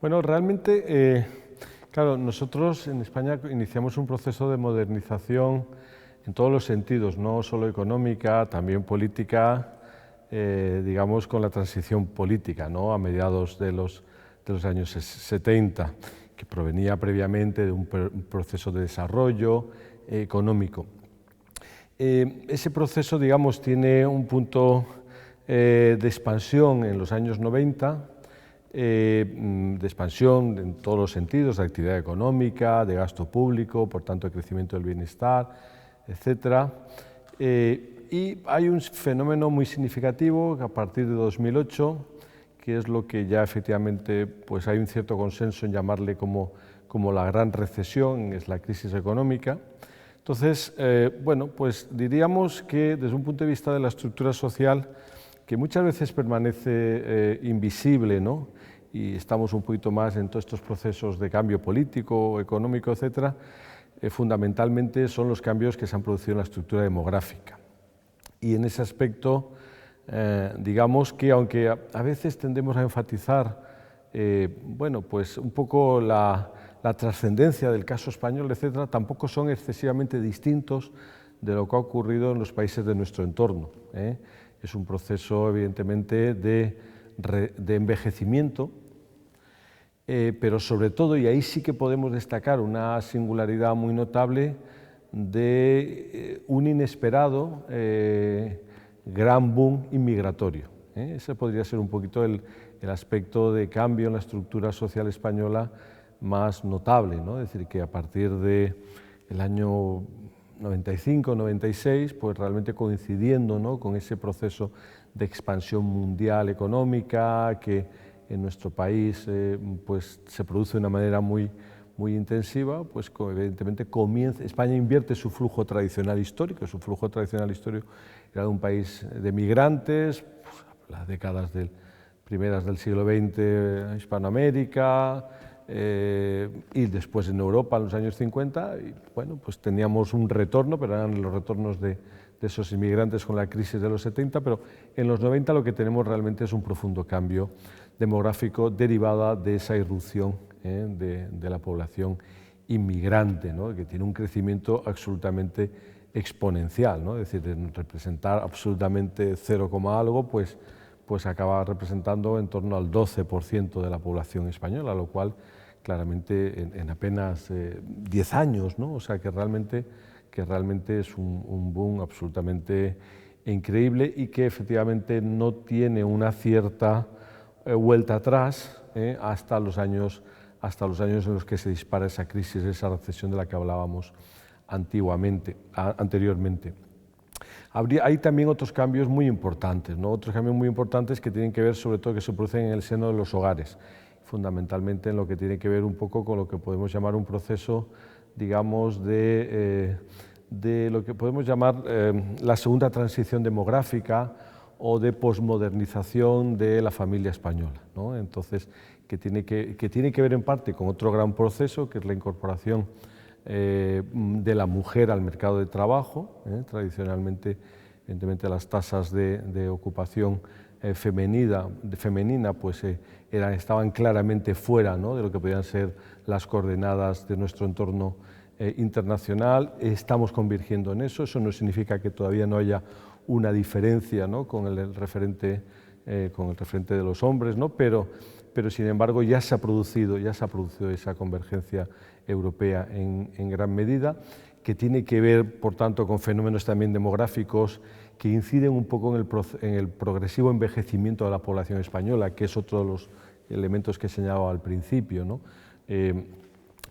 Bueno, realmente, claro, nosotros en España iniciamos un proceso de modernización en todos los sentidos, no solo económica, también política, digamos, con la transición política, ¿no? A mediados de los años 70, que provenía previamente de un proceso de desarrollo económico. Ese proceso, digamos, tiene un punto de expansión en los años 90, de expansión en todos los sentidos, de actividad económica, de gasto público, por tanto, de crecimiento del bienestar, etc. Y hay un fenómeno muy significativo que a partir de 2008, que es lo que ya efectivamente pues hay un cierto consenso en llamarle como la gran recesión, es la crisis económica. Entonces, bueno, pues diríamos que desde un punto de vista de la estructura social, que muchas veces permanece invisible, ¿no? Y estamos un poquito más en todos estos procesos de cambio político, económico, etcétera, fundamentalmente son los cambios que se han producido en la estructura demográfica. Y en ese aspecto, digamos que aunque a veces tendemos a enfatizar, bueno, pues un poco la trascendencia del caso español, etcétera, tampoco son excesivamente distintos de lo que ha ocurrido en los países de nuestro entorno. Es un proceso, evidentemente, de envejecimiento, pero sobre todo, y ahí sí que podemos destacar una singularidad muy notable, de un inesperado gran boom inmigratorio. Ese podría ser un poquito el aspecto de cambio en la estructura social española más notable, ¿no? Es decir, que a partir del año 95, 96, pues realmente coincidiendo, ¿no?, con ese proceso de expansión mundial económica que en nuestro país pues se produce de una manera muy intensiva, pues evidentemente España invierte su flujo tradicional histórico. Su flujo tradicional histórico era de un país de migrantes, pues, las décadas primeras del siglo XX, Hispanoamérica, y después en Europa en los años 50, y bueno, pues teníamos un retorno, pero eran los retornos de esos inmigrantes con la crisis de los 70, pero en los 90 lo que tenemos realmente es un profundo cambio demográfico derivada de esa irrupción de la población inmigrante, ¿no?, que tiene un crecimiento absolutamente exponencial, ¿no? Es decir, de representar absolutamente 0, algo, pues acaba representando en torno al 12% de la población española, lo cual claramente en apenas 10 años, ¿no? O sea que realmente es un boom absolutamente increíble y que efectivamente no tiene una cierta vuelta atrás hasta los años en los que se dispara esa crisis, esa recesión de la que hablábamos anteriormente. Hay también otros cambios muy importantes, ¿no? Otros cambios muy importantes que tienen que ver sobre todo que se producen en el seno de los hogares, fundamentalmente en lo que tiene que ver un poco con lo que podemos llamar un proceso, digamos, de lo que podemos llamar la segunda transición demográfica o de posmodernización de la familia española, ¿no? Entonces, que tiene que ver en parte con otro gran proceso, que es la incorporación de la mujer al mercado de trabajo. Tradicionalmente, evidentemente, las tasas de ocupación femenina pues, estaban claramente fuera, ¿no?, de lo que podían ser las coordenadas de nuestro entorno internacional. Estamos convergiendo en eso. Eso no significa que todavía no haya una diferencia, ¿no?, con el referente de los hombres, ¿no?, pero sin embargo ya se ha producido esa convergencia europea en gran medida, que tiene que ver, por tanto, con fenómenos también demográficos que inciden un poco en el progresivo envejecimiento de la población española, que es otro de los elementos que señalaba al principio, ¿no?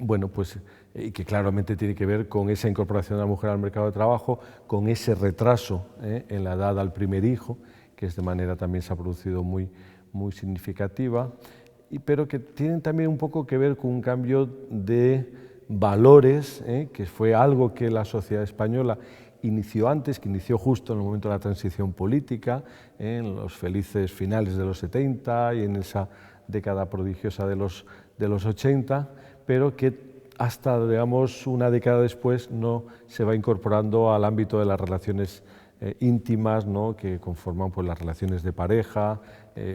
Bueno, pues, y que claramente tiene que ver con esa incorporación de la mujer al mercado de trabajo, con ese retraso en la edad al primer hijo, que de manera también se ha producido muy significativa, pero que tienen también un poco que ver con un cambio de valores, que fue algo que la sociedad española inició antes, que inició justo en el momento de la transición política, en los felices finales de los 70 y en esa década prodigiosa de los 80, pero que hasta, digamos, una década después no se va incorporando al ámbito de las relaciones íntimas, ¿no?, que conforman pues, las relaciones de pareja,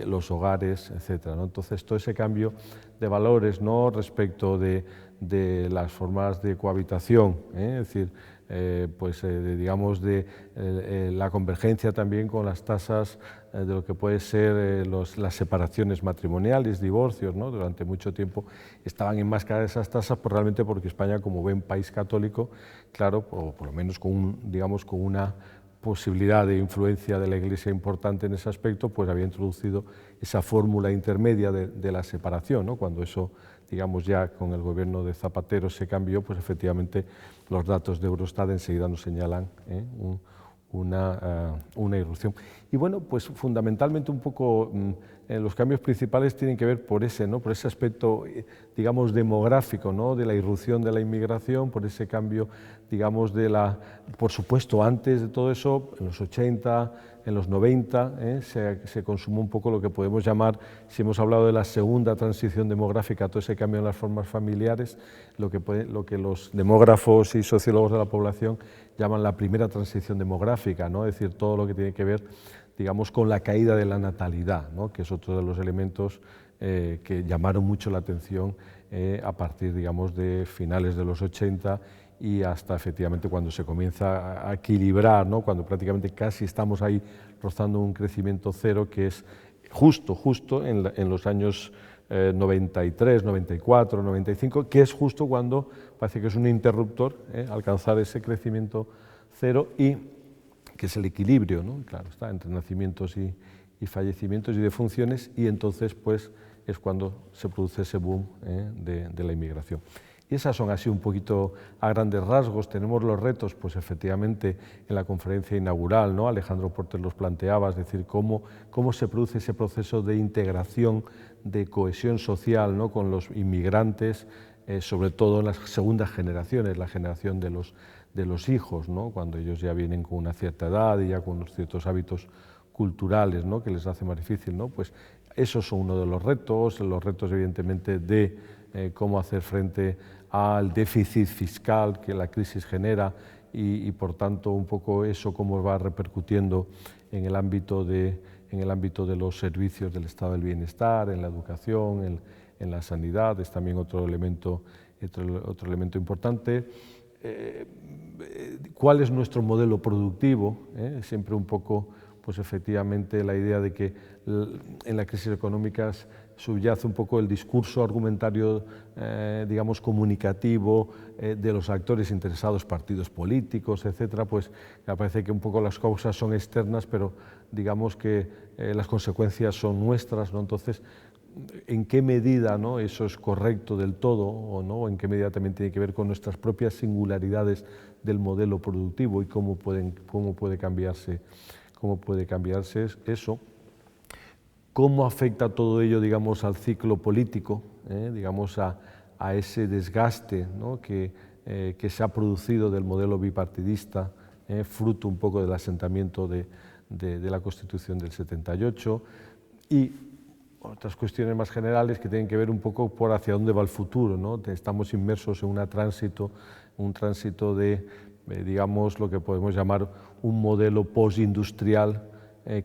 los hogares, etc., ¿no? Entonces, todo ese cambio de valores, ¿no?, respecto de las formas de cohabitación, es decir, digamos de la convergencia también con las tasas de lo que puede ser las separaciones matrimoniales, divorcios, ¿no? Durante mucho tiempo estaban enmascaradas esas tasas, pues realmente porque España, como buen país católico, claro, o por lo menos digamos, con una posibilidad de influencia de la Iglesia importante en ese aspecto, pues había introducido esa fórmula intermedia de la separación, ¿no? Cuando eso, digamos, ya con el gobierno de Zapatero se cambió, pues efectivamente los datos de Eurostat enseguida nos señalan una irrupción. Y bueno, pues fundamentalmente un poco los cambios principales tienen que ver por ese aspecto, digamos, demográfico, ¿no?, de la irrupción de la inmigración, por ese cambio, digamos, por supuesto, antes de todo eso, en los 80, en los 90, se consumó un poco lo que podemos llamar, si hemos hablado de la segunda transición demográfica, todo ese cambio en las formas familiares, lo que los demógrafos y sociólogos de la población llaman la primera transición demográfica, ¿no? Es decir, todo lo que tiene que ver, digamos, con la caída de la natalidad, ¿no?, que es otro de los elementos que llamaron mucho la atención a partir, digamos, de finales de los 80 y hasta efectivamente cuando se comienza a equilibrar, ¿no?, cuando prácticamente casi estamos ahí rozando un crecimiento cero, que es justo en los años 93, 94, 95, que es justo cuando parece que es un interruptor alcanzar ese crecimiento cero y que es el equilibrio, ¿no?, claro, está entre nacimientos y fallecimientos y defunciones, y entonces pues es cuando se produce ese boom de la inmigración. Y esas son así un poquito a grandes rasgos. Tenemos los retos, pues efectivamente en la conferencia inaugural, ¿no?, Alejandro Porter los planteaba, es decir, cómo se produce ese proceso de integración, de cohesión social, ¿no?, con los inmigrantes, sobre todo en las segundas generaciones, la generación de los hijos, ¿no?, cuando ellos ya vienen con una cierta edad y ya con unos ciertos hábitos culturales, ¿no?, que les hace más difícil, ¿no? Pues esos son uno de los retos evidentemente de cómo hacer frente al déficit fiscal que la crisis genera y por tanto un poco eso cómo va repercutiendo en el ámbito de los servicios del estado del bienestar, en la educación, en la sanidad, es también otro elemento importante. ¿Cuál es nuestro modelo productivo? Siempre un poco, pues efectivamente la idea de que en la crisis económica subyace un poco el discurso argumentario, digamos, comunicativo de los actores interesados, partidos políticos, etcétera, pues me parece que un poco las causas son externas, pero digamos que las consecuencias son nuestras, ¿no? Entonces, ¿en qué medida, ¿no?, eso es correcto del todo o no? ¿En qué medida también tiene que ver con nuestras propias singularidades del modelo productivo y cómo puede cambiarse eso? ¿Cómo afecta todo ello, digamos, al ciclo político, digamos, a ese desgaste, ¿no?, que se ha producido del modelo bipartidista, fruto un poco del asentamiento de la Constitución del 78, y otras cuestiones más generales que tienen que ver un poco por hacia dónde va el futuro, ¿no? Estamos inmersos en un tránsito de, digamos, lo que podemos llamar un modelo postindustrial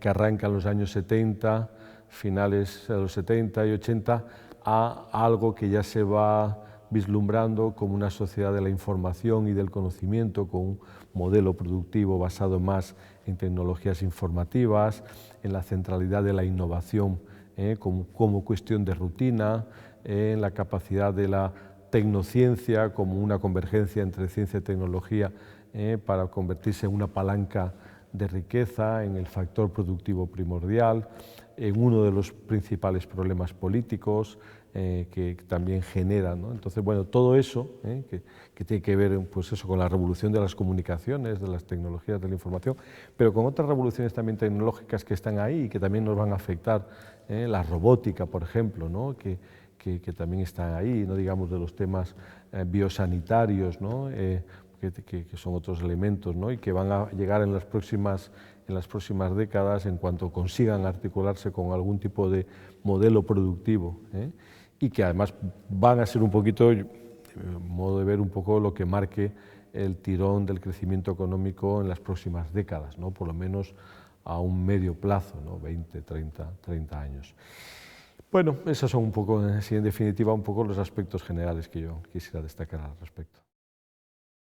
que arranca en los años 70, finales de los 70 y 80, a algo que ya se va vislumbrando como una sociedad de la información y del conocimiento, con un modelo productivo basado más en tecnologías informativas, en la centralidad de la innovación como cuestión de rutina, en la capacidad de la tecnociencia como una convergencia entre ciencia y tecnología para convertirse en una palanca de riqueza, en el factor productivo primordial, en uno de los principales problemas políticos que también genera, ¿no? Entonces, bueno, todo eso que tiene que ver, pues eso, con la revolución de las comunicaciones, de las tecnologías de la información, pero con otras revoluciones también tecnológicas que están ahí y que también nos van a afectar, la robótica, por ejemplo, ¿no?, que también están ahí, no digamos de los temas biosanitarios, ¿no?, que son otros elementos, ¿no?, y que van a llegar en las próximas décadas en cuanto consigan articularse con algún tipo de modelo productivo, y que además van a ser un poquito, modo de ver, un poco lo que marque el tirón del crecimiento económico en las próximas décadas, ¿no? Por lo menos a un medio plazo, ¿no? 20, 30 años. Bueno, esos son un poco, en definitiva, un poco los aspectos generales que yo quisiera destacar al respecto.